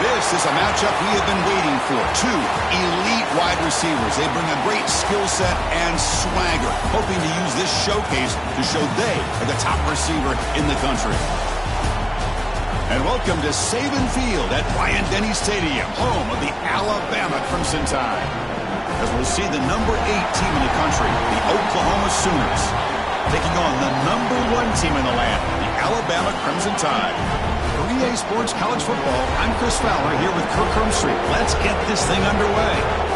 This is a matchup we have been waiting for. Two elite wide receivers. They bring a great skill set and swagger, hoping to use this showcase to show they are the top receiver in the country. And welcome to Saban Field at Bryant-Denny Stadium, home of the Alabama Crimson Tide. As we'll see the number 8 team in the country, the Oklahoma Sooners, taking on the number 1 team in the land, the Alabama Crimson Tide. For EA Sports College Football, I'm Chris Fowler here with Kirk Hermstreet. Let's get this thing underway.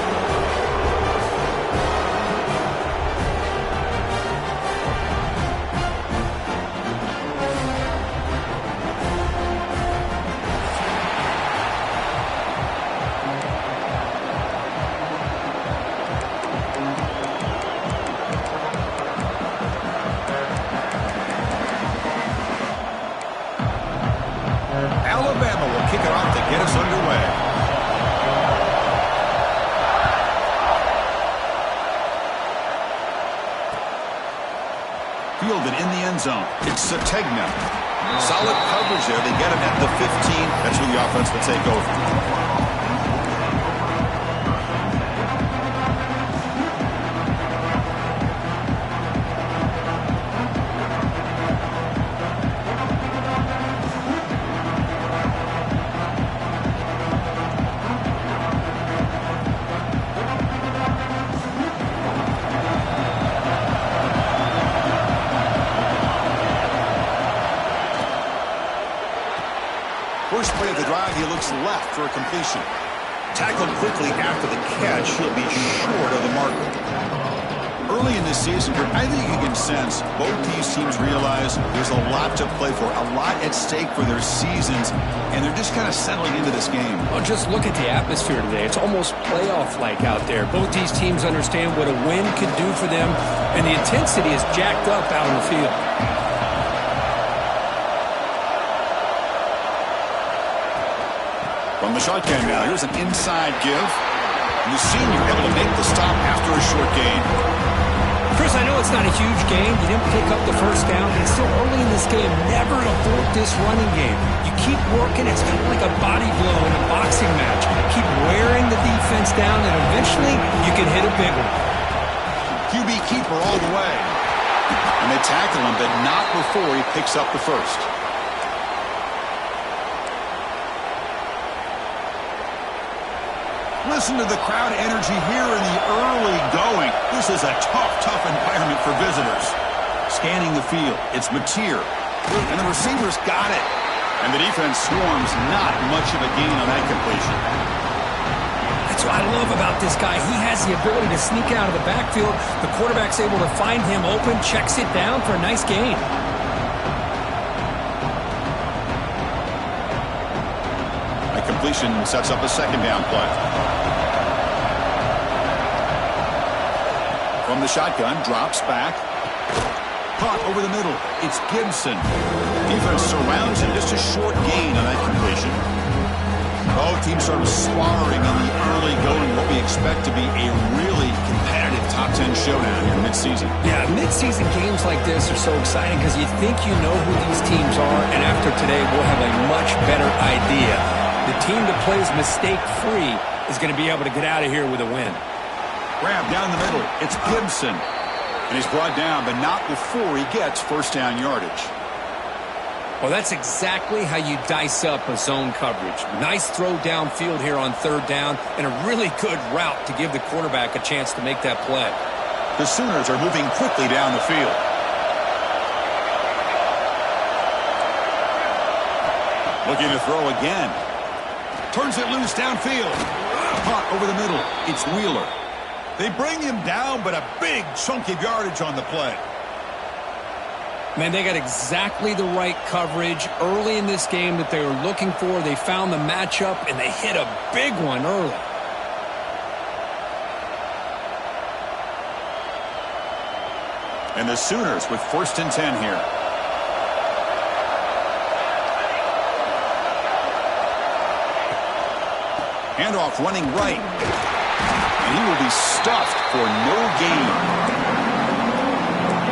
Alabama will kick it off to get us underway. Fielded in the end zone. It's Sategna. Solid coverage there. They get him at the 15. That's where the offense will take over. first play of the drive, he looks left for a completion. Tackled quickly after the catch, he'll be short of the marker. Early in this season, I think you can sense both these teams realize there's a lot to play for, a lot at stake for their seasons, and they're just kind of settling into this game. Well, just look at the atmosphere today. It's almost playoff-like out there. Both these teams understand what a win could do for them, and the intensity is jacked up out on the field. From the shotgun now, here's an inside give. And the senior able to make the stop after a short gain. Chris, I know it's not a huge game. You didn't pick up the first down, but it's still early in this game. Never abort this running game. You keep working. It's kind of like a body blow in a boxing match. Keep wearing the defense down, and eventually you can hit a big one. QB keeper all the way. And they tackle him, but not before he picks up the first. Listen to the crowd energy here in the early going. This is a tough environment for visitors. Scanning the field, it's Mateer. And the receivers got it. And the defense swarms, not much of a gain on that completion. That's what I love about this guy. He has the ability to sneak out of the backfield. The quarterback's able to find him open, checks it down for a nice gain. That completion sets up a second down play. From the shotgun, drops back. Caught over the middle. It's Gibson. Defense surrounds him. Just a short gain on that completion. Both teams sort of sparring in the early going. What we expect to be a really competitive top 10 showdown here mid-season. Yeah, mid-season games like this are so exciting because you think you know who these teams are, and after today we'll have a much better idea. The team that plays mistake-free is going to be able to get out of here with a win. Grab down the middle. It's Gibson. And he's brought down, but not before he gets first down yardage. Well, that's exactly how you dice up a zone coverage. Nice throw downfield here on third down, and a really good route to give the quarterback a chance to make that play. The Sooners are moving quickly down the field. Looking to throw again. Turns it loose downfield. Caught over the middle. It's Wheeler. They bring him down, but a big chunk of yardage on the play. Man, they got exactly the right coverage early in this game that they were looking for. They found the matchup, and they hit a big one early. And the Sooners with first and 10 here. Handoff running right. And he will be stuffed for no gain.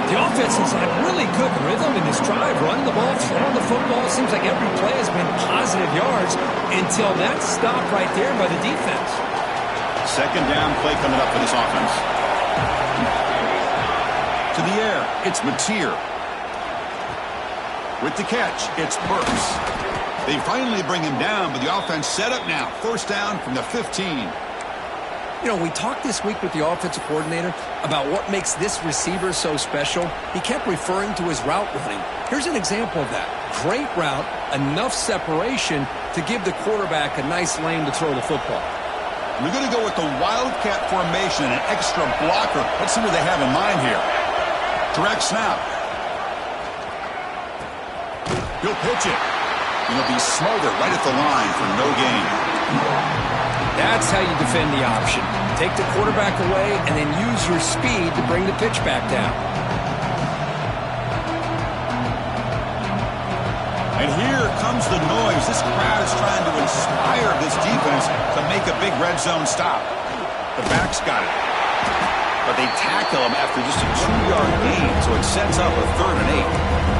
The offense has had really good rhythm in this drive. Running the ball, throwing the football. Seems like every play has been positive yards until that stop right there by the defense. Second down play coming up for this offense. To the air, it's Mateer. With the catch, it's Burks. They finally bring him down, but the offense set up now. First down from the 15. You know, we talked this week with the offensive coordinator about what makes this receiver so special. He kept referring to his route running. Here's an example of that. Great route, enough separation to give the quarterback a nice lane to throw the football. We're going to go with the Wildcat formation, an extra blocker. Let's see what they have in mind here. Direct snap. He'll pitch it. And he'll be smothered right at the line for no gain. That's how you defend the option. Take the quarterback away and then use your speed to bring the pitch back down. And here comes the noise. This crowd is trying to inspire this defense to make a big red zone stop. The back's got it. But they tackle him after just a 2-yard gain, so it sets up a 3rd and 8.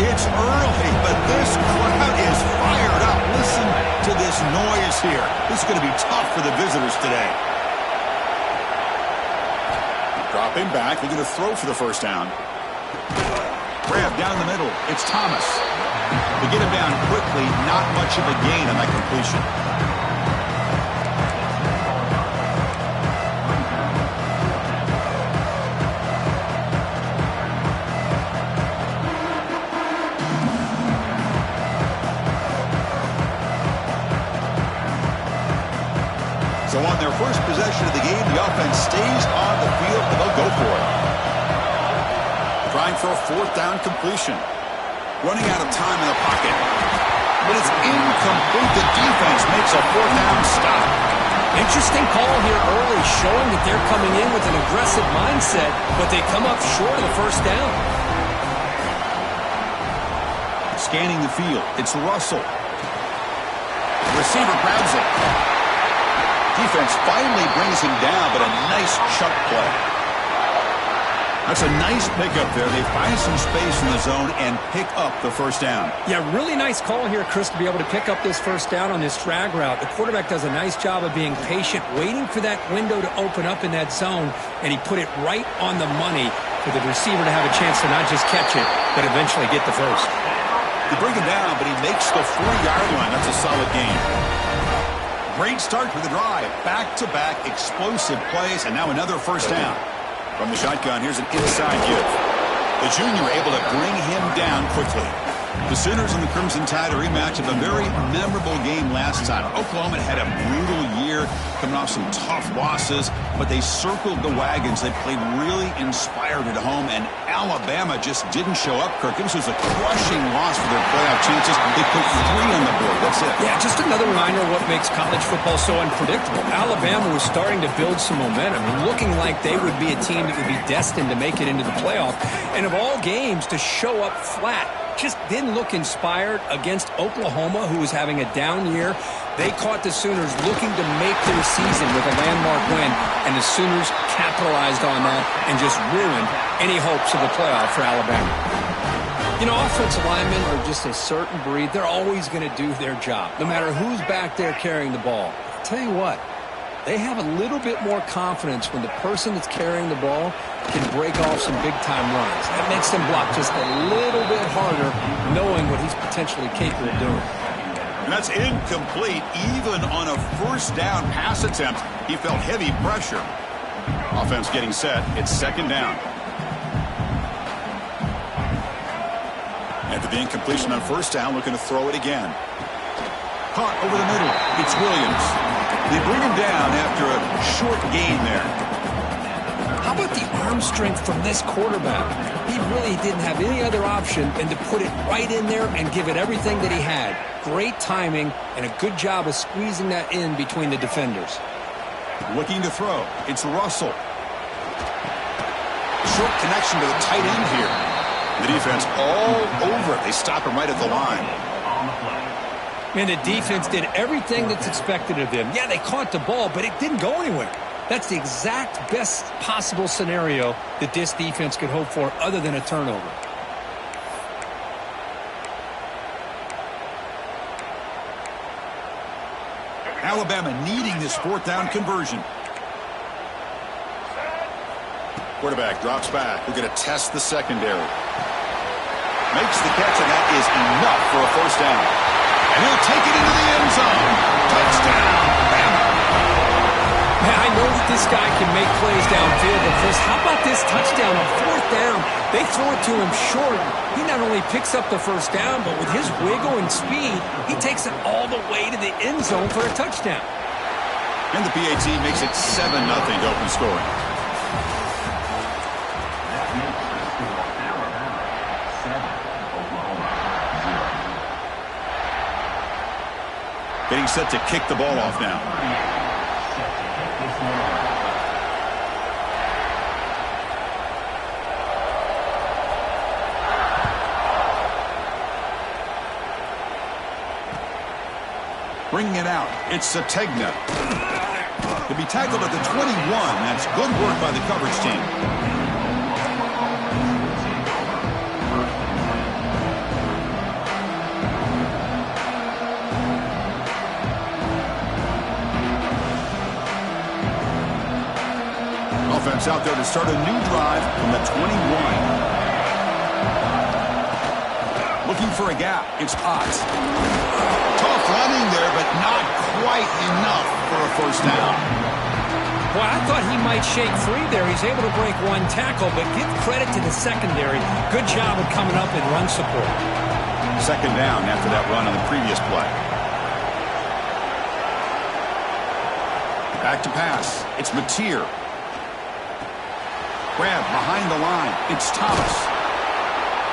It's early, but this crowd is fired up. Listen to this noise here. This is going to be tough for the visitors today. Dropping back. They're going to throw for the first down. Grab down the middle. It's Thomas. They get him down quickly. Not much of a gain on that completion. So on their first possession of the game, the offense stays on the field, and they'll go for it. Trying for a fourth down completion. Running out of time in the pocket. But it's incomplete. The defense makes a fourth down stop. Interesting call here early, showing that they're coming in with an aggressive mindset, but they come up short of the first down. Scanning the field, it's Russell. The receiver grabs it. Defense finally brings him down, but a nice chunk play. That's a nice pickup there. They find some space in the zone and pick up the first down. Yeah, really nice call here, Chris, to be able to pick up this first down on this drag route. The quarterback does a nice job of being patient, waiting for that window to open up in that zone, and he put it right on the money for the receiver to have a chance to not just catch it, but eventually get the first. They bring him down, but he makes the 40-yard line. That's a solid gain. Great start for the drive. Back-to-back explosive plays, and now another first down. From the shotgun, here's an inside give. The junior able to bring him down quickly. The Sooners and the Crimson Tide, a rematch of a very memorable game last time. Oklahoma had a brutal year, coming off some tough losses, but they circled the wagons. They played really inspired at home, and Alabama just didn't show up, Kirk. This was a crushing loss for their playoff chances. They put 3 on the board. That's it. Yeah, just another reminder of what makes college football so unpredictable. Alabama was starting to build some momentum and looking like they would be a team that would be destined to make it into the playoff. And of all games, to show up flat, just didn't look inspired against Oklahoma, who was having a down year. They caught the Sooners looking to make their season with a landmark win, and the Sooners capitalized on that and just ruined any hopes of the playoff for Alabama. You know, offensive linemen are just a certain breed. They're always going to do their job, no matter who's back there carrying the ball. I'll tell you what, they have a little bit more confidence when the person that's carrying the ball can break off some big-time runs. That makes them block just a little bit harder, knowing what he's potentially capable of doing. And that's incomplete. Even on a first down pass attempt, he felt heavy pressure. Offense getting set. It's second down. After the incompletion on first down, looking to throw it again. Caught over the middle. It's Williams. They bring him down after a short gain there. How about the arm strength from this quarterback? He really didn't have any other option than to put it right in there and give it everything that he had. Great timing and a good job of squeezing that in between the defenders. Looking to throw. It's Russell. Short connection to the tight end here. The defense all over it. They stop him right at the line. Man, the defense did everything that's expected of them. Yeah, they caught the ball, but it didn't go anywhere. That's the exact best possible scenario that this defense could hope for other than a turnover. Alabama needing this fourth down conversion. Quarterback drops back. We're going to test the secondary. Makes the catch, and that is enough for a first down. And he'll take it into the end zone. Touchdown, Bama. Man, I know that this guy can make plays downfield, but Chris, how about this touchdown on fourth down? They throw it to him short. He not only picks up the first down, but with his wiggle and speed, he takes it all the way to the end zone for a touchdown. And the PAT makes it 7-0 to open scoring. Getting set to kick the ball off now. Bringing it out, it's Sategna. To be tackled at the 21, that's good work by the coverage team. Offense out there to start a new drive from the 21. Looking for a gap, it's Potts. Tough running there, but not quite enough for a first down. Well, I thought he might shake free there. He's able to break one tackle, but give credit to the secondary. Good job of coming up in run support. Second down after that run on the previous play. back to pass. It's Mateer. Grab behind the line. It's Thomas.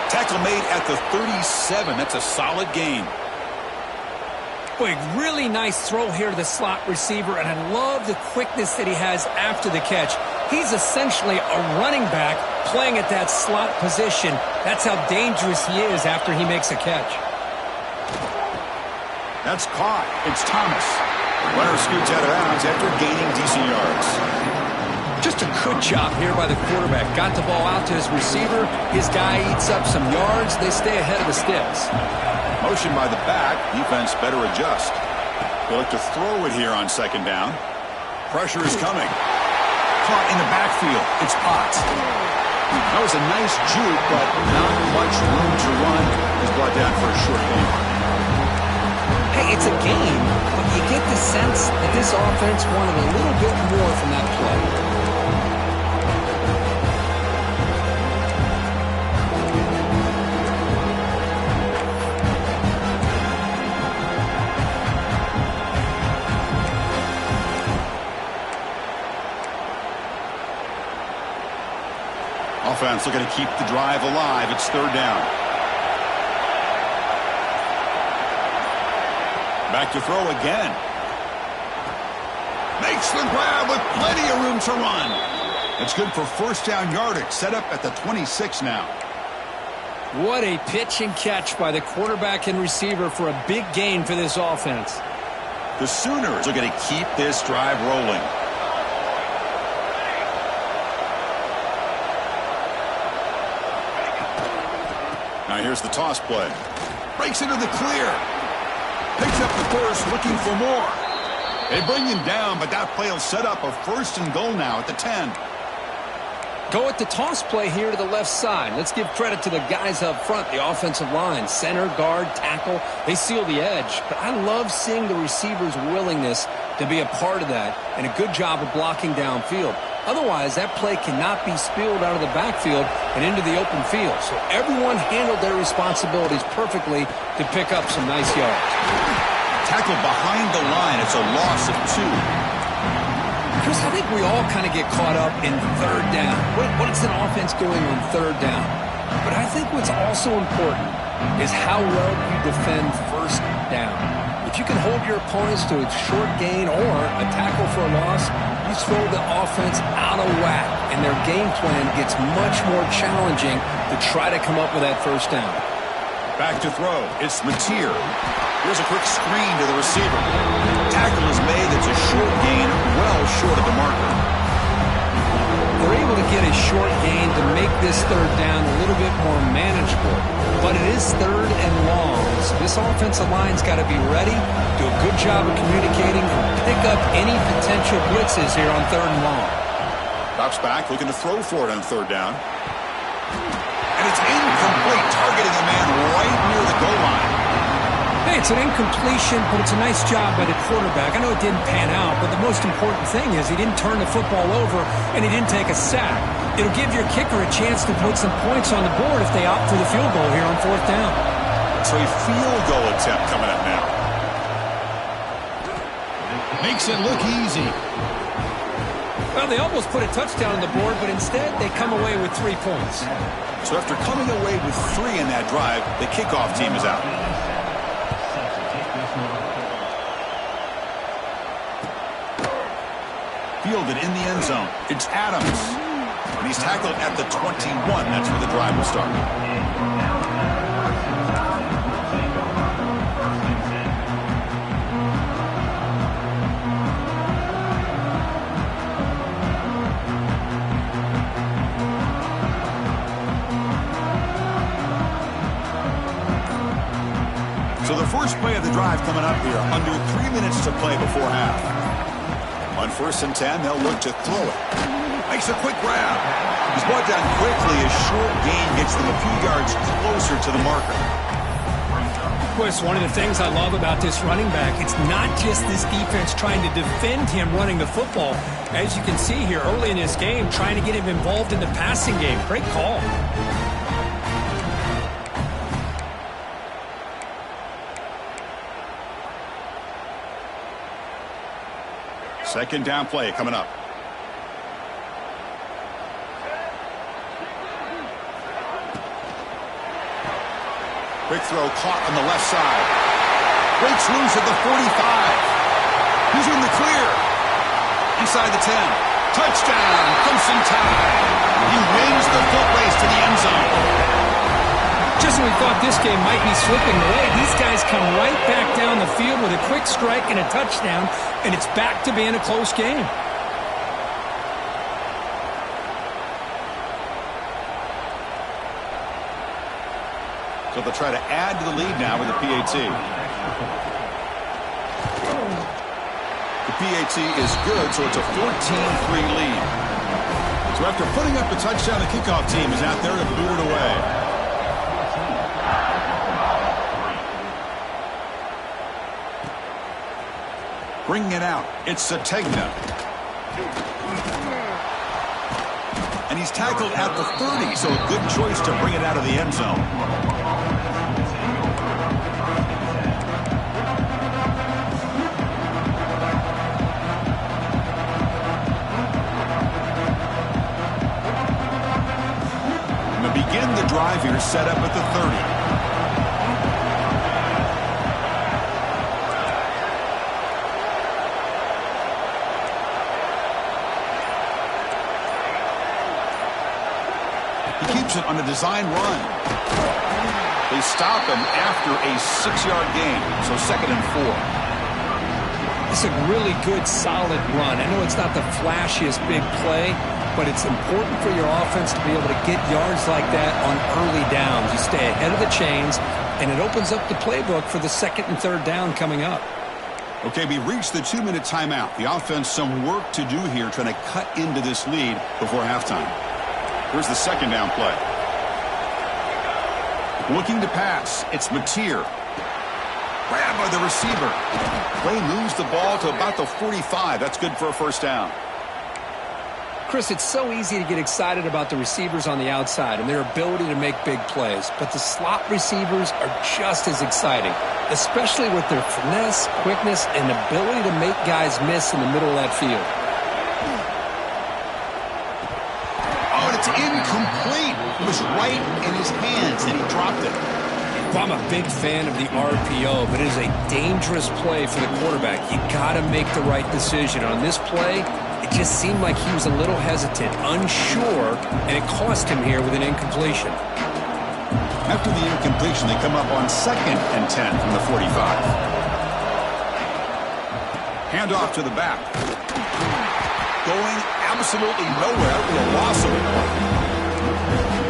Tackle made at the 37. That's a solid gain. Boy, really nice throw here to the slot receiver, and I love the quickness that he has after the catch. He's essentially a running back playing at that slot position. That's how dangerous he is after he makes a catch. That's caught. It's Thomas. Runner scoots out of bounds after gaining decent yards. Just a good job here by the quarterback. Got the ball out to his receiver. His guy eats up some yards. They stay ahead of the sticks. Motion by the back. Defense better adjust. They look to throw it here on second down. Pressure is coming. Caught in the backfield. It's Potts. That was a nice juke, but not much room to run. He's brought down for a short gain. Hey, it's a game, but you get the sense that this offense wanted a little bit more from that play. Offense looking to keep the drive alive. It's third down. Back to throw again. Makes the grab with plenty of room to run. It's good for first down yardage. Set up at the 26 now. What a pitch and catch by the quarterback and receiver for a big gain for this offense. The Sooners are going to keep this drive rolling. Now here's the toss play. Breaks into the clear. Picks up the first, looking for more. They bring him down, but that play will set up a first and goal now at the 10. Go with the toss play here to the left side. Let's give credit to the guys up front, the offensive line, center, guard, tackle. They seal the edge. But I love seeing the receiver's willingness to be a part of that and a good job of blocking downfield. Otherwise, that play cannot be spilled out of the backfield and into the open field. So everyone handled their responsibilities perfectly to pick up some nice yards. Tackle behind the line. It's a loss of 2. Chris, I think we all kind of get caught up in third down. What is an offense doing on third down? But I think what's also important is how well you defend first down. If you can hold your opponents to a short gain or a tackle for a loss, you throw the offense out of whack, and their game plan gets much more challenging to try to come up with that first down. Back to throw. It's Mateer. Here's a quick screen to the receiver. Tackle is made. It's a short gain, well short of the marker. They're able to get a short gain to make this third down a little bit more manageable. But it is third and long, so this offensive line's got to be ready, do a good job of communicating, and pick up any potential blitzes here on third and long. Drops back, looking to throw for it on third down. And it's incomplete, targeting a man right near the goal line. Hey, it's an incompletion, but it's a nice job by the quarterback. I know it didn't pan out, but the most important thing is he didn't turn the football over and he didn't take a sack. It'll give your kicker a chance to put some points on the board if they opt for the field goal here on fourth down. So a field goal attempt coming up now. Makes it look easy. Well, they almost put a touchdown on the board, but instead they come away with 3 points. So after coming away with 3 in that drive, the kickoff team is out. Fielded in the end zone. It's Adams. And he's tackled at the 21. That's where the drive will start. So the first play of the drive coming up here. Under 3 minutes to play before half. On first and 10, they'll look to throw it. Makes a quick grab. He's brought down quickly. A short gain gets them a few yards closer to the marker. Chris, one of the things I love about this running back, it's not just this defense trying to defend him running the football. As you can see here early in this game, trying to get him involved in the passing game. Great call. Second down play coming up. Quick throw caught on the left side. Breaks loose at the 45. Using the clear. Inside the 10. Touchdown, Crimson Tide. He wins the foot race to the end zone. Just when we thought this game might be slipping away, these guys come right back down the field with a quick strike and a touchdown, and it's back to being a close game. So they'll try to add to the lead now with the PAT. The PAT is good, so it's a 14-3 lead. So after putting up the touchdown, the kickoff team is out there to boot it away. Bringing it out, it's Sategna. And he's tackled at the 30, so a good choice to bring it out of the end zone. Begin the drive here, set up at the 30. He keeps it on a design run. They stop him after a 6-yard gain, so 2nd and 4. It's a really good, solid run. I know it's not the flashiest big play, but it's important for your offense to be able to get yards like that on early downs. You stay ahead of the chains, and it opens up the playbook for the 2nd and 3rd down coming up. Okay, we reached the 2-minute timeout. The offense some work to do here, trying to cut into this lead before halftime. Here's the 2nd down play. Looking to pass. It's Mateer. Grabbed by the receiver. Play moves the ball to about the 45. That's good for a 1st down. Chris, it's so easy to get excited about the receivers on the outside and their ability to make big plays, but the slot receivers are just as exciting, especially with their finesse, quickness, and ability to make guys miss in the middle of that field. Oh, and it's incomplete. It was right in his hands, and he dropped it. Well, I'm a big fan of the RPO, but it is a dangerous play for the quarterback. You got to make the right decision. On this play, it just seemed like he was a little hesitant, unsure, and it cost him here with an incompletion. After the incompletion, they come up on 2nd and 10 from the 45. Hand off to the back. Going absolutely nowhere after a loss of it.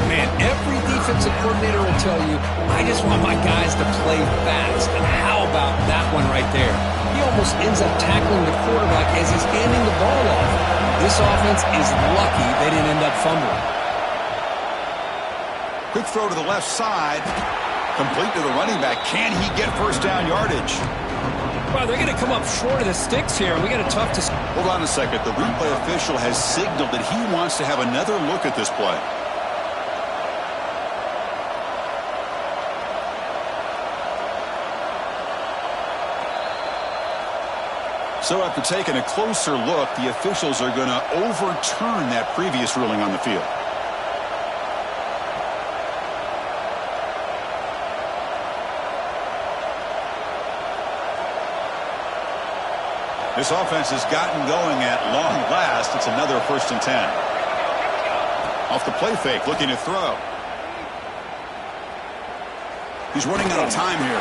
Man, every defensive coordinator will tell you, I just want my guys to play fast. And how about that one right there? He almost ends up tackling the quarterback as he's handing the ball off. This offense is lucky they didn't end up fumbling. Quick throw to the left side. Complete to the running back. Can he get 1st down yardage? Well, they're going to come up short of the sticks here. We got a tough to... Hold on a second. The replay official has signaled that he wants to have another look at this play. So after taking a closer look, the officials are going to overturn that previous ruling on the field. This offense has gotten going at long last. It's another 1st and 10. Off the play fake, looking to throw. He's running out of time here.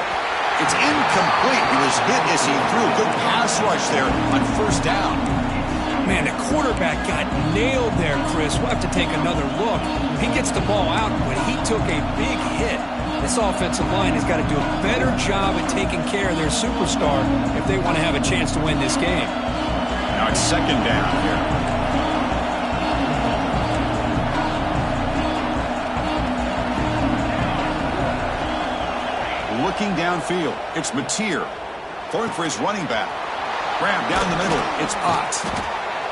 It's incomplete. He was hit as he threw. Good pass rush there on 1st down. Man, the quarterback got nailed there, Chris. We'll have to take another look. He gets the ball out, but he took a big hit. This offensive line has got to do a better job at taking care of their superstar if they want to have a chance to win this game. Now it's 2nd down here. Looking downfield, it's Mateer. Throwing for his running back. Grab down the middle, it's Ott.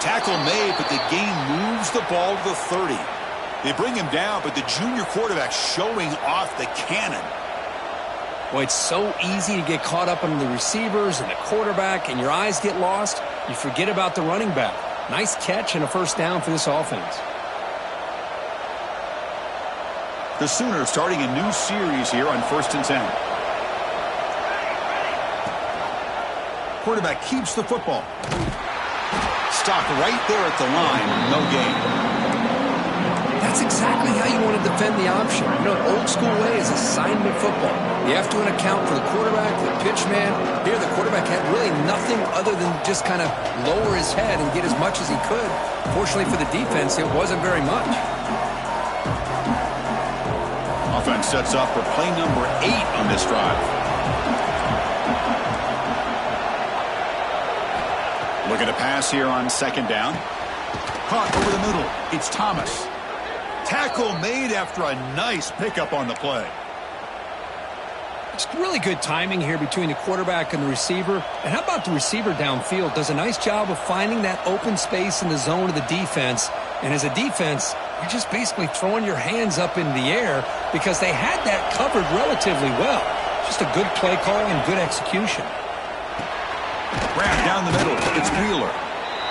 Tackle made, but the gain moves the ball to the 30. They bring him down, but the junior quarterback showing off the cannon. Well, it's so easy to get caught up in the receivers and the quarterback, and your eyes get lost. You forget about the running back. Nice catch and a first down for this offense. The Sooners starting a new series here on 1st and 10. Quarterback keeps the football. Stopped right there at the line. No gain. That's exactly how you want to defend the option. You know, old school way is assignment football. You have to account for the quarterback, the pitch man. Here, the quarterback had really nothing other than just kind of lower his head and get as much as he could. Fortunately for the defense, it wasn't very much. Offense sets up for play number 8 on this drive. Looking to pass here on 2nd down. Caught over the middle. It's Thomas. Tackle made after a nice pickup on the play. It's really good timing here between the quarterback and the receiver. And how about the receiver downfield? Does a nice job of finding that open space in the zone of the defense. And as a defense, you're just basically throwing your hands up in the air because they had that covered relatively well. Just a good play call and good execution. Grab down the middle. It's Wheeler.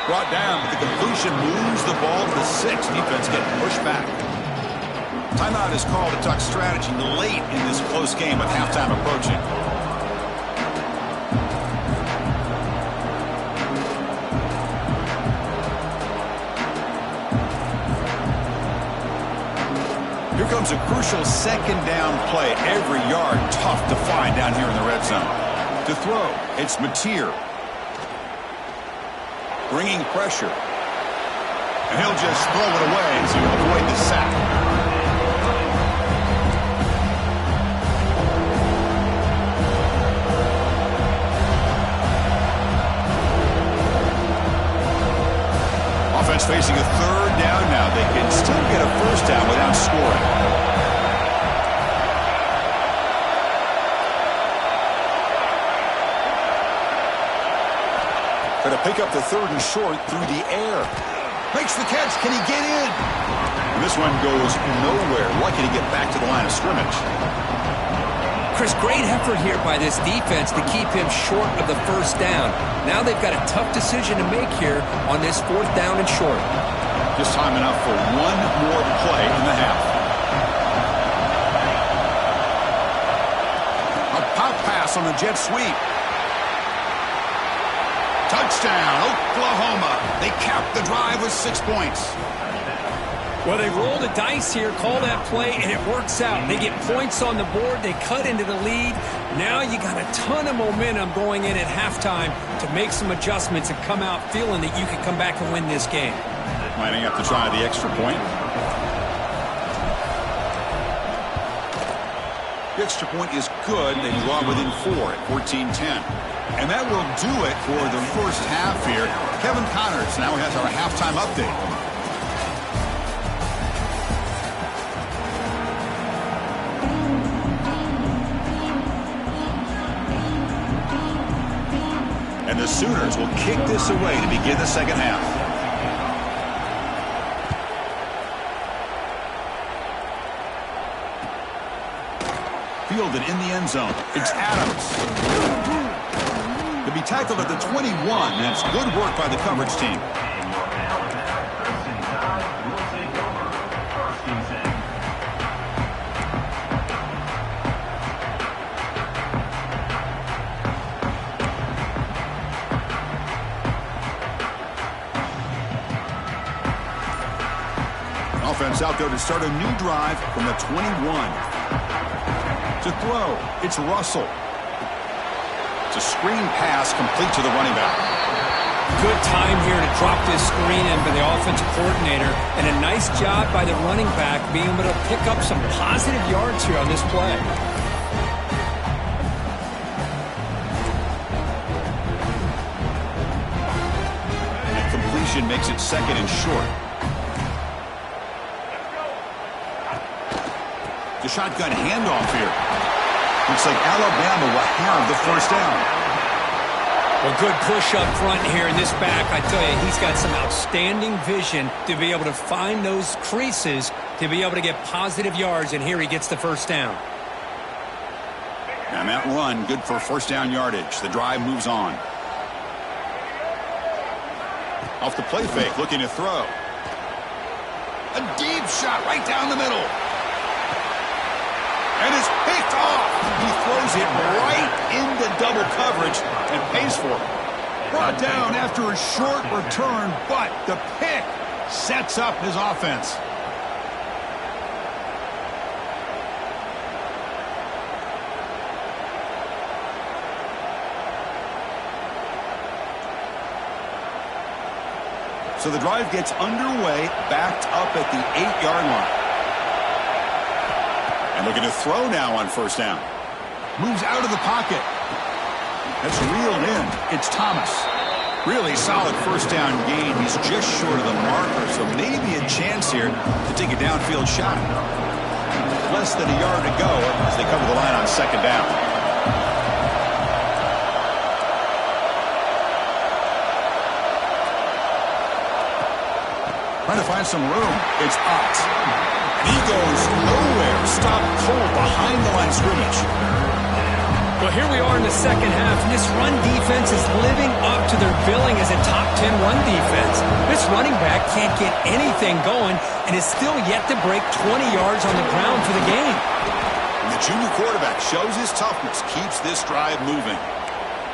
Brought down, but the completion moves the ball to the 6. Defense getting pushed back. Timeout is called to talk strategy late in this close game with halftime approaching. Here comes a crucial 2nd down play. Every yard tough to find down here in the red zone. To throw, it's Mateer. Bringing pressure. And he'll just throw it away to avoid the sack. Offense facing a 3rd down now. They can still get a 1st down without scoring. Going to pick up the 3rd and short through the air. Makes the catch. Can he get in? And this one goes nowhere. Lucky to get back to the line of scrimmage. Chris, great effort here by this defense to keep him short of the 1st down. Now they've got a tough decision to make here on this 4th down and short. Just time enough for one more play in the half. A pop pass on the jet sweep. Touchdown, Oklahoma. They capped the drive with 6 points. Well, they roll the dice here, call that play, and it works out. They get points on the board. They cut into the lead. Now you got a ton of momentum going in at halftime to make some adjustments and come out feeling that you can come back and win this game. Lining up to try the extra point. The extra point is good. They draw within 4 at 14-10. And that will do it for the first half here. Kevin Connors now has our halftime update. And the Sooners will kick this away to begin the second half. Fielded in the end zone. It's Adams. To be tackled at the 21. That's good work by the coverage team. Offense out there to start a new drive from the 21. To throw, it's Russell. It's a screen pass complete to the running back. Good time here to drop this screen in by the offensive coordinator, and a nice job by the running back being able to pick up some positive yards here on this play. And completion makes it 2nd and short. The shotgun handoff here. Looks like Alabama will have the 1st down. Well, good push up front here in this back. I tell you, he's got some outstanding vision to be able to find those creases to be able to get positive yards, and here he gets the 1st down. And that run, good for first down yardage. The drive moves on. Off the play fake, looking to throw. A deep shot right down the middle. And it's picked off. He throws it right into double coverage and pays for it. Brought down after a short return, but the pick sets up his offense. So the drive gets underway, backed up at the 8-yard line. And looking to throw now on first down. Moves out of the pocket. That's reeled in. It's Thomas. Really solid first down gain. He's just short of the marker, so maybe a chance here to take a downfield shot. Less than a yard to go as they cover the line on second down. Trying to find some room. It's Ott. He goes nowhere. Stopped cold behind the line of scrimmage. Well, here we are in the second half, and this run defense is living up to their billing as a top 10 run defense. This running back can't get anything going and is still yet to break 20 yards on the ground for the game. And the junior quarterback shows his toughness, keeps this drive moving.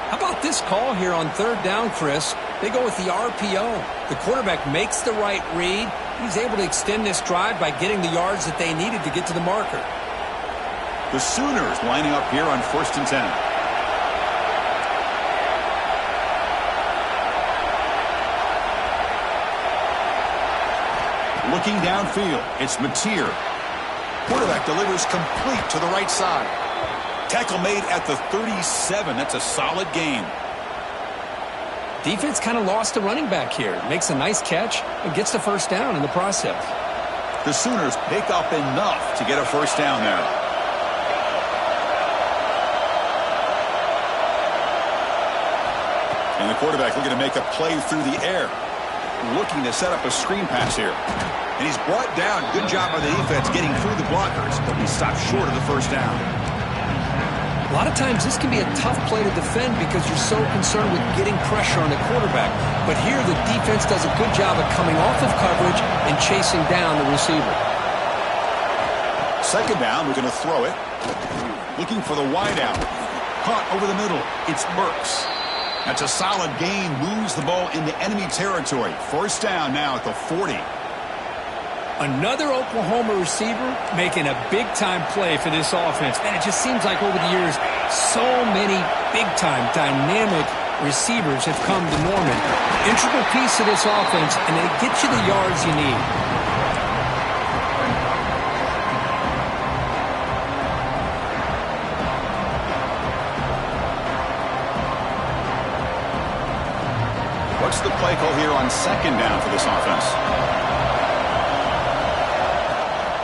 How about this call here on third down, Chris? They go with the RPO. The quarterback makes the right read. He's able to extend this drive by getting the yards that they needed to get to the marker. The Sooners lining up here on 1st and 10. Looking downfield, it's Mateer. Quarterback delivers complete to the right side. Tackle made at the 37. That's a solid gain. Defense kind of lost the running back here. Makes a nice catch and gets the first down in the process. The Sooners pick up enough to get a first down there. And the quarterback looking to make a play through the air. Looking to set up a screen pass here. And he's brought down. Good job by the defense getting through the blockers, but he stopped short of the first down. A lot of times this can be a tough play to defend because you're so concerned with getting pressure on the quarterback. But here the defense does a good job of coming off of coverage and chasing down the receiver. Second down, we're going to throw it. Looking for the wide out. Caught over the middle. It's Burks. That's a solid gain. Moves the ball into enemy territory. First down now at the 40. Another Oklahoma receiver making a big-time play for this offense. And it just seems like over the years, so many big-time, dynamic receivers have come to Norman. Integral piece of this offense, and they get you the yards you need. What's the play call here on second down for this offense?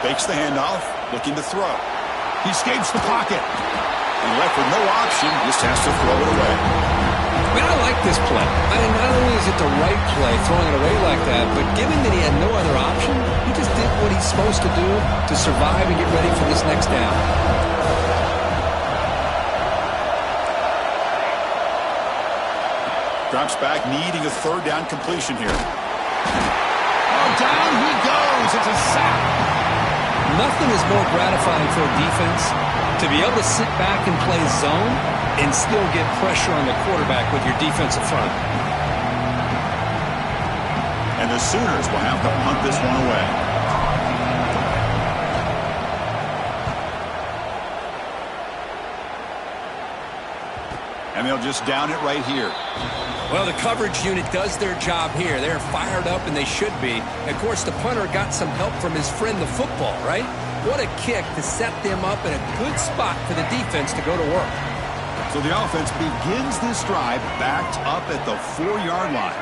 Fakes the handoff, looking to throw. He escapes the pocket. And left with no option, just has to throw it away. Man, I like this play. I mean, not only is it the right play, throwing it away like that, but given that he had no other option, he just did what he's supposed to do to survive and get ready for this next down. Drops back, needing a third down completion here. Oh, down he goes. It's a sack. Nothing is more gratifying for a defense to be able to sit back and play zone and still get pressure on the quarterback with your defensive front. And the Sooners will have to punt this one away. And they'll just down it right here. Well, the coverage unit does their job here. They're fired up, and they should be. Of course, the punter got some help from his friend, the football, right? What a kick to set them up in a good spot for the defense to go to work. So the offense begins this drive backed up at the 4-yard line.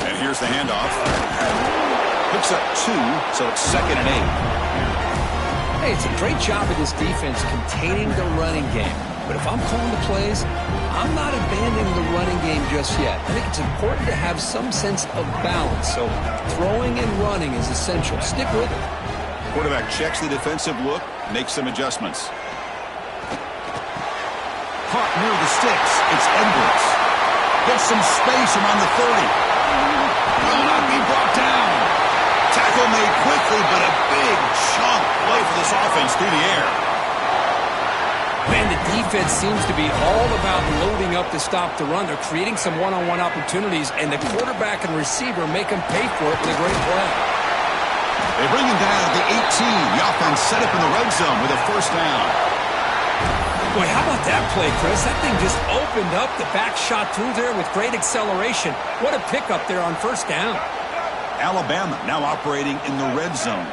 And here's the handoff. Picks up 2, so it's 2nd and 8. Hey, it's a great job of this defense containing the running game. But if I'm calling the plays, I'm not abandoning the running game just yet. I think it's important to have some sense of balance. So throwing and running is essential. Stick with it. Quarterback checks the defensive look, makes some adjustments. Caught near the sticks. It's Edwards. Gets some space around the 30. Will not be brought down. Tackle made quickly, but a big chunk play for this offense through the air. Man, the defense seems to be all about loading up to stop the run. They're creating some one-on-one opportunities, and the quarterback and receiver make them pay for it with a great play. They bring him down at the 18. The offense set up in the red zone with a first down. Boy, how about that play, Chris? That thing just opened up. The back shot through there with great acceleration. What a pickup there on first down. Alabama now operating in the red zone.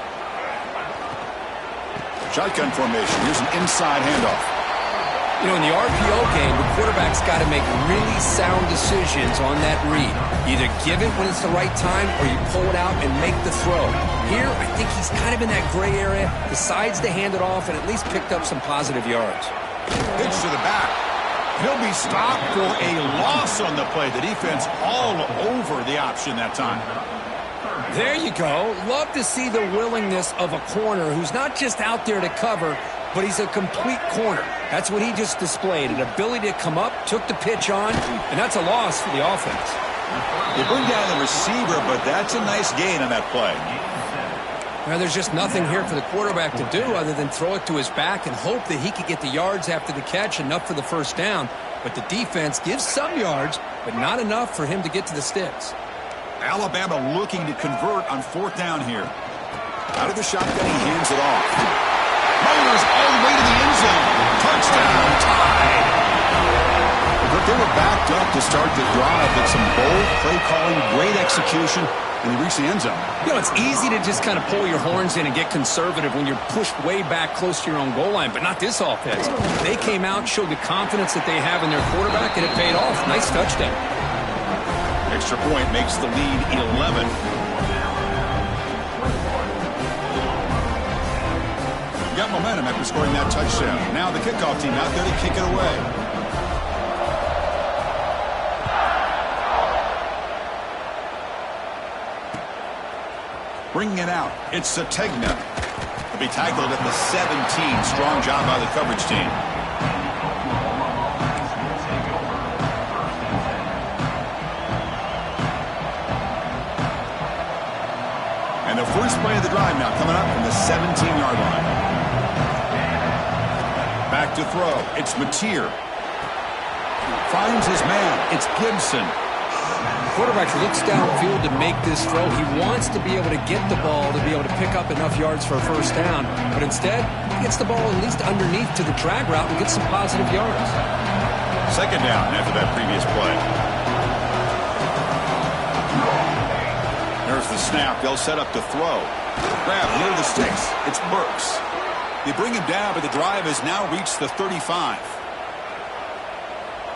Shotgun formation. Here's an inside handoff. You know, in the RPO game, the quarterback's got to make really sound decisions on that read. Either give it when it's the right time or you pull it out and make the throw. Here, I think he's kind of in that gray area, decides to hand it off and at least picked up some positive yards. Pitch to the back. He'll be stopped for a loss on the play. The defense all over the option that time. There you go. Love to see the willingness of a corner who's not just out there to cover, but he's a complete corner. That's what he just displayed, an ability to come up, took the pitch on, and that's a loss for the offense. They bring down the receiver, but that's a nice gain on that play. Well, there's just nothing here for the quarterback to do other than throw it to his back and hope that he could get the yards after the catch, enough for the first down. But the defense gives some yards, but not enough for him to get to the sticks. Alabama looking to convert on fourth down here. Out of the shotgun, he hands it off. Mowers all the way to the end zone. Touchdown, tied. But they were backed up to start the drive with some bold play calling, great execution, and they reached the end zone. You know, it's easy to just kind of pull your horns in and get conservative when you're pushed way back close to your own goal line, but not this offense. They came out, showed the confidence that they have in their quarterback, and it paid off. Nice touchdown. Extra point makes the lead 11. Got momentum after scoring that touchdown. Now the kickoff team out there to kick it away. Bringing it out, it's Sategna. He'll be tackled at the 17. Strong job by the coverage team. And the first play of the drive now coming up from the 17-yard line. Back to throw. It's Mateer. Finds his man. It's Gibson. Quarterback looks downfield to make this throw. He wants to be able to get the ball to be able to pick up enough yards for a first down. But instead, he gets the ball at least underneath to the drag route and gets some positive yards. Second down after that previous play. There's the snap. They'll set up to throw. Grab near the sticks. It's Burks. They bring him down, but the drive has now reached the 35.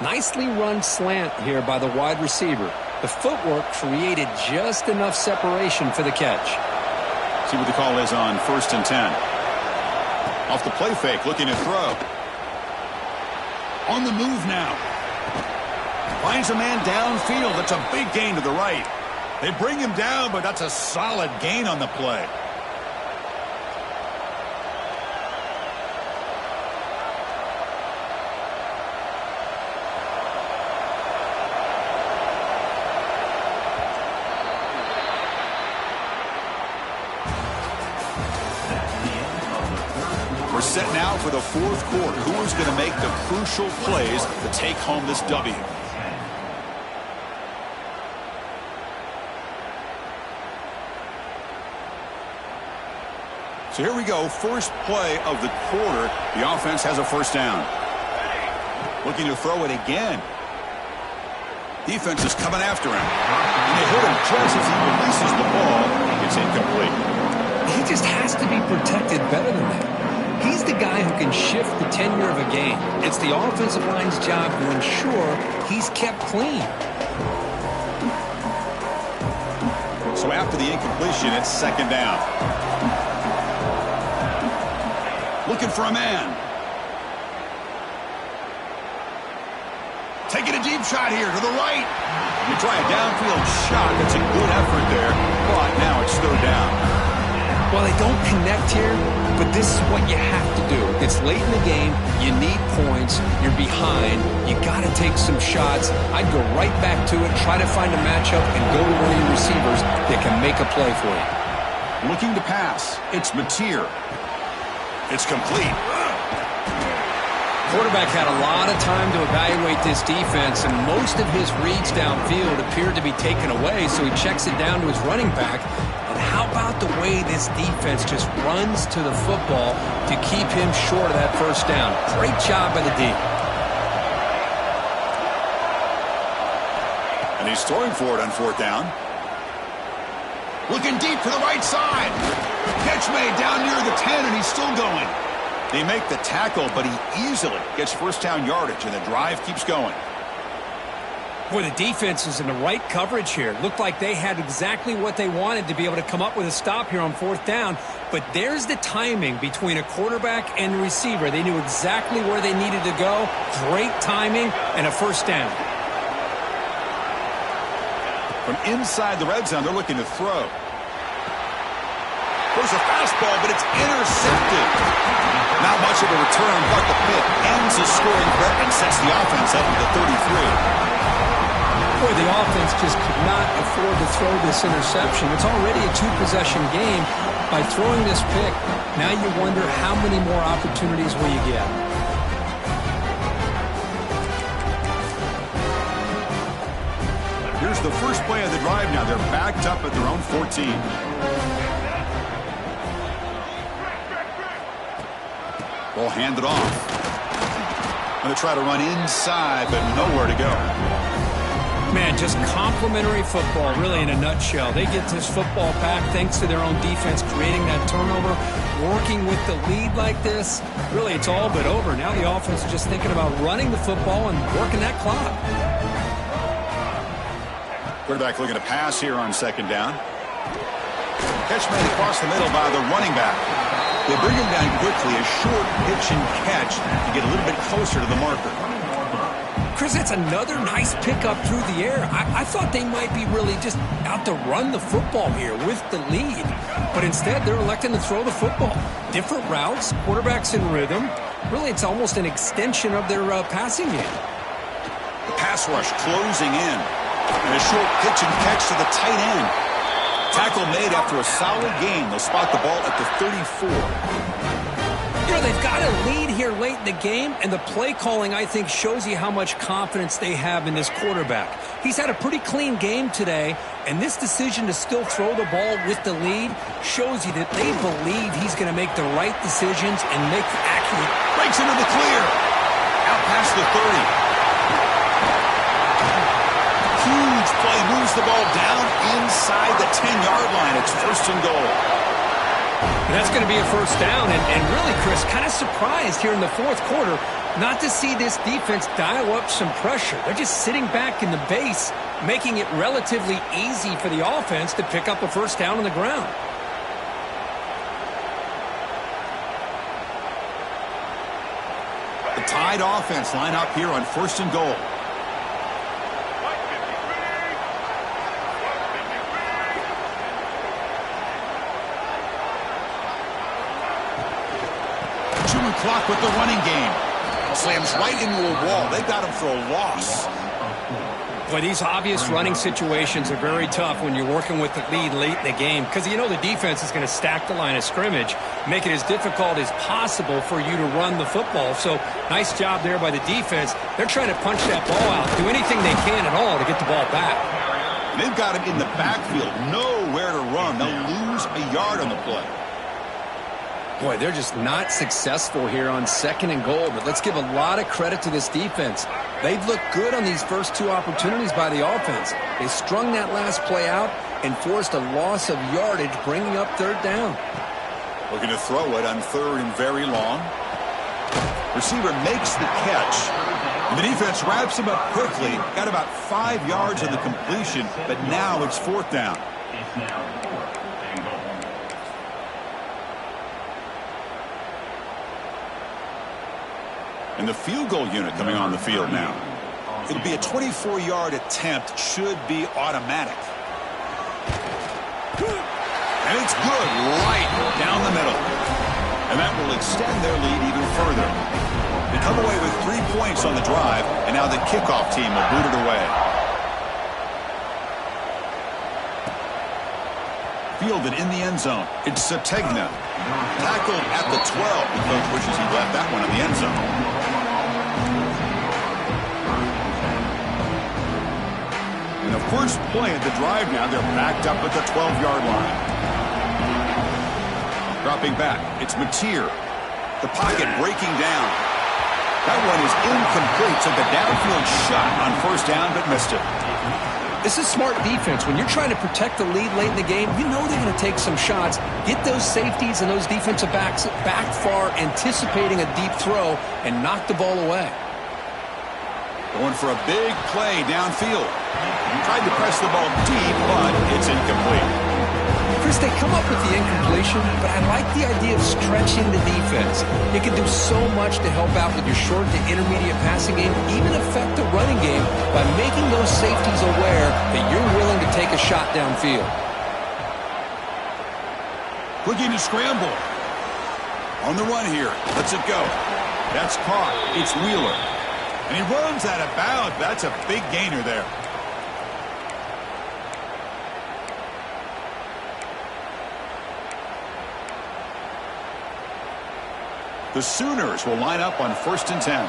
Nicely run slant here by the wide receiver. The footwork created just enough separation for the catch. See what the call is on 1st and 10. Off the play fake, looking to throw. On the move now. Finds a man downfield. That's a big gain to the right. They bring him down, but that's a solid gain on the play. We're set now for the fourth quarter. Who is going to make the crucial plays to take home this W? So here we go. First play of the quarter. The offense has a first down. Looking to throw it again. Defense is coming after him. And they hit him just as he releases the ball. It's incomplete. He just has to be protected better than that. He's the guy who can shift the tenure of a game. It's the offensive line's job to ensure he's kept clean. So after the incompletion, it's second down. Looking for a man. Taking a deep shot here to the right. You try a downfield shot. That's a good effort there. But now it's third down. Well, they don't connect here, but this is what you have to do. It's late in the game. You need points. You're behind. You got to take some shots. I'd go right back to it, try to find a matchup, and go to one of your receivers that can make a play for you. Looking to pass. It's Mateer. It's complete. Quarterback had a lot of time to evaluate this defense, and most of his reads downfield appeared to be taken away, so he checks it down to his running back. And how about the way this defense just runs to the football to keep him short of that first down? Great job by the D. And he's throwing for it on fourth down. Looking deep to the right side. Catch made down near the 10, and he's still going. They make the tackle, but he easily gets first down yardage, and the drive keeps going. Boy, the defense is in the right coverage here. Looked like they had exactly what they wanted to be able to come up with a stop here on fourth down. But there's the timing between a quarterback and a receiver. They knew exactly where they needed to go. Great timing and a first down. From inside the red zone, they're looking to throw. There's a fastball, but it's intercepted. Not much of a return, but the pick ends the scoring threat and sets the offense up with a 33. Boy, the offense just could not afford to throw this interception. It's already a two-possession game. By throwing this pick, now you wonder how many more opportunities will you get. Here's the first play of the drive now. They're backed up at their own 14. Ball handed off. Going to try to run inside, but nowhere to go. Man, just complimentary football, really, in a nutshell. They get this football back thanks to their own defense, creating that turnover, working with the lead like this. Really, it's all but over. Now the offense is just thinking about running the football and working that clock. Quarterback looking to pass here on second down. Catch made across the middle by the running back. They bring him down quickly, a short pitch and catch to get a little bit closer to the marker. Chris, that's another nice pickup through the air. I thought they might be really just out to run the football here with the lead. But instead, they're electing to throw the football. Different routes, quarterbacks in rhythm. Really, it's almost an extension of their passing game. The pass rush closing in. And a short pitch and catch to the tight end. Tackle made after a solid gain. They'll spot the ball at the 34. You know, they've got a lead here late in the game, and the play calling, I think, shows you how much confidence they have in this quarterback. He's had a pretty clean game today, and this decision to still throw the ball with the lead shows you that they believe he's going to make the right decisions and make the accurate. Breaks into the clear. Out past the 30. Huge play, moves the ball down inside the 10-yard line. It's first and goal. And that's going to be a first down. And really, Chris, kind of surprised here in the fourth quarter not to see this defense dial up some pressure. They're just sitting back in the base, making it relatively easy for the offense to pick up a first down on the ground. The tied offense line up here on first and goal. Clock with the running game. Slams right into a wall. They got him for a loss. Boy, these obvious running situations are very tough when you're working with the lead late in the game because you know the defense is going to stack the line of scrimmage, make it as difficult as possible for you to run the football. So nice job there by the defense. They're trying to punch that ball out, do anything they can at all to get the ball back. They've got him in the backfield, nowhere to run. They'll lose a yard on the play. Boy, they're just not successful here on second and goal, but let's give a lot of credit to this defense. They've looked good on these first two opportunities by the offense. They strung that last play out and forced a loss of yardage, bringing up third down. Looking to throw it on third and very long. Receiver makes the catch. And the defense wraps him up quickly. Got about 5 yards on the completion, but now it's fourth down. And the field goal unit coming on the field now. It'll be a 24-yard attempt, should be automatic. And it's good right down the middle. And that will extend their lead even further. They come away with 3 points on the drive, and now the kickoff team will boot it away. Fielded in the end zone. It's Sategna. Tackled at the 12. The coach wishes he left that one in the end zone. And the first play of the drive now, they're backed up at the 12-yard line. Dropping back, it's Mateer. The pocket breaking down. That one is incomplete. Took a downfield shot on first down, but missed it. This is smart defense. When you're trying to protect the lead late in the game, you know they're going to take some shots, get those safeties and those defensive backs back far, anticipating a deep throw, and knock the ball away. Going for a big play downfield. Tried to press the ball deep, but it's incomplete. Chris, they come up with the incompletion, but I like the idea of stretching the defense. It can do so much to help out with your short to intermediate passing game, even affect the running game by making those safeties aware that you're willing to take a shot downfield. Looking to scramble. On the run here. Lets it go. That's caught. It's Wheeler. And he runs out of bounds. That's a big gainer there. The Sooners will line up on 1st and 10.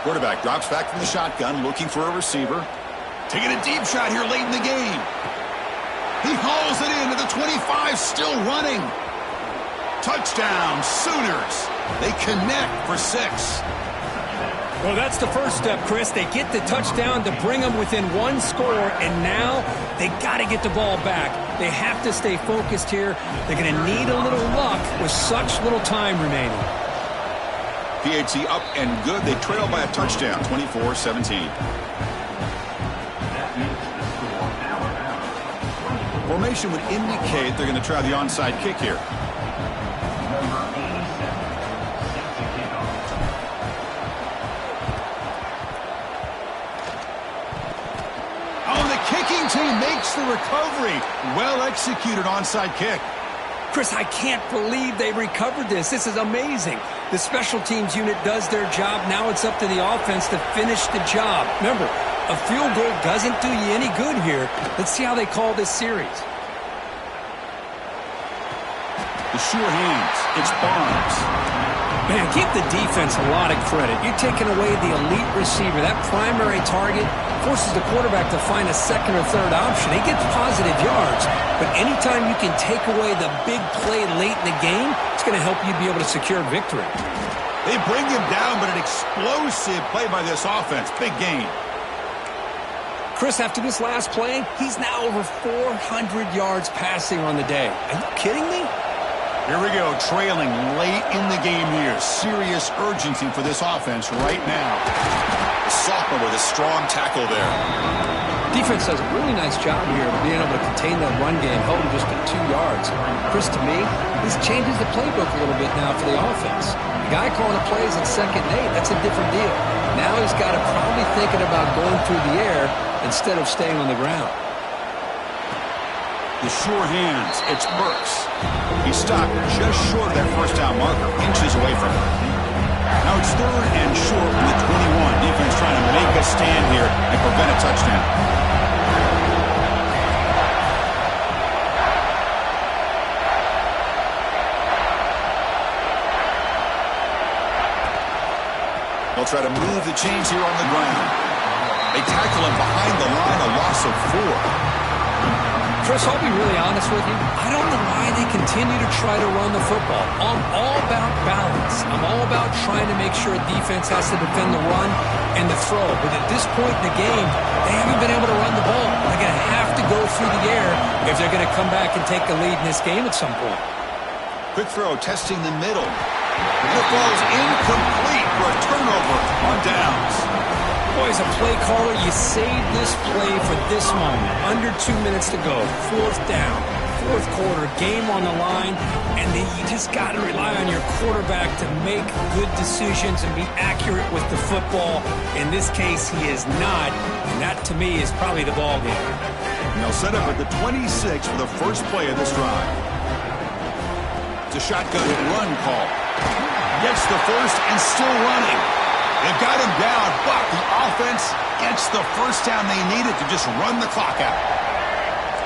Quarterback drops back from the shotgun, looking for a receiver. Taking a deep shot here late in the game. He hauls it into the 25, still running. Touchdown, Sooners. They connect for 6. Well, that's the first step, Chris. They get the touchdown to bring them within 1 score, and now they got to get the ball back. They have to stay focused here. They're going to need a little luck with such little time remaining. PAT up and good. They trail by a touchdown, 24-17. Formation would indicate they're going to try the onside kick here. Kicking team makes the recovery. Well executed onside kick. Chris, I can't believe they recovered this. This is amazing. The special teams unit does their job. Now it's up to the offense to finish the job. Remember, a field goal doesn't do you any good here. Let's see how they call this series. The sure hands. It's Barnes. Man, give the defense a lot of credit. You're taking away the elite receiver. That primary target forces the quarterback to find a second or third option. He gets positive yards, but anytime you can take away the big play late in the game, it's going to help you be able to secure victory. They bring him down, but an explosive play by this offense. Big gain. Chris, after this last play, he's now over 400 yards passing on the day. Are you kidding me? Here we go, trailing late in the game here. Serious urgency for this offense right now. The sophomore with a strong tackle there. Defense does a really nice job here of being able to contain that run game, held him just at 2 yards. Chris, to me, this changes the playbook a little bit now for the offense. The guy calling the plays at 2nd and 8, that's a different deal. Now he's got to probably thinking about going through the air instead of staying on the ground. The sure hands, it's Burks. He stopped just short of that first down marker, inches away from it. Now it's 3rd and short from the 21. Defense trying to make a stand here and prevent a touchdown. They'll try to move the chains here on the ground. They tackle him behind the line, a loss of 4. Chris, I'll be really honest with you. I don't know why they continue to try to run the football. I'm all about balance. I'm all about trying to make sure defense has to defend the run and the throw. But at this point in the game, they haven't been able to run the ball. They're going to have to go through the air if they're going to come back and take the lead in this game at some point. Quick throw, testing the middle. And it falls incomplete for a turnover on downs. Boy, as a play caller, you save this play for this moment. Under 2 minutes to go. 4th down. fourth quarter, game on the line, and then you just got to rely on your quarterback to make good decisions and be accurate with the football. In this case, he is not, and that to me is probably the ball game. And they'll set up at the 26 for the first play of this drive. It's a shotgun and run call. Gets the first and still running. They've got him down, but the offense gets the first down they needed to just run the clock out.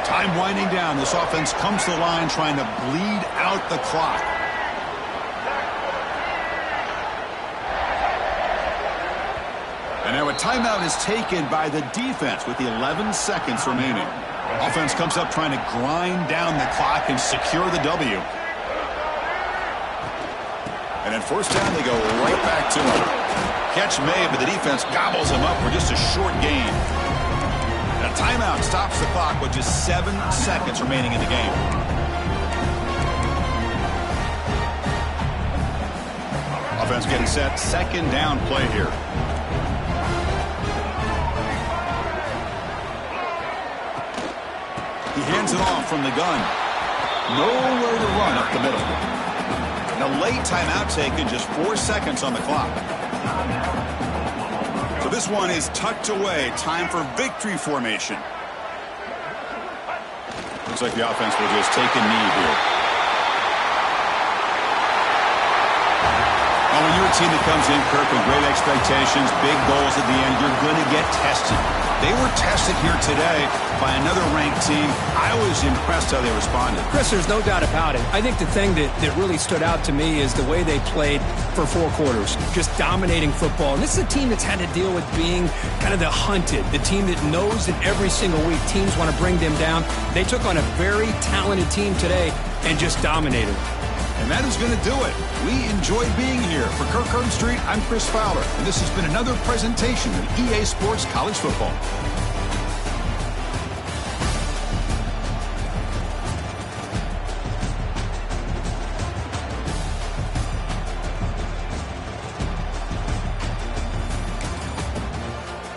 Time winding down. This offense comes to the line trying to bleed out the clock. And now a timeout is taken by the defense with the 11 seconds remaining. Offense comes up trying to grind down the clock and secure the W. And at first down, they go right back to him. Catch made, but the defense gobbles him up for just a short gain. And a timeout stops the clock with just 7 seconds remaining in the game. Offense getting set. Second down play here. He hands it off from the gun. Nowhere to run up the middle. And a late timeout taken, just 4 seconds on the clock. So this one is tucked away. Time for victory formation. Looks like the offense will just take a knee here. Well, when you're a team that comes in, Kirk, with great expectations, big goals at the end, you're going to get tested. They were tested here today by another ranked team. I was impressed how they responded. Chris, there's no doubt about it. I think the thing that really stood out to me is the way they played for 4 quarters, just dominating football. And this is a team that's had to deal with being kind of the hunted, the team that knows that every single week teams want to bring them down. They took on a very talented team today and just dominated. And that is going to do it. We enjoyed being here. For Kirk Herbstreit, I'm Chris Fowler, and this has been another presentation of EA Sports College Football.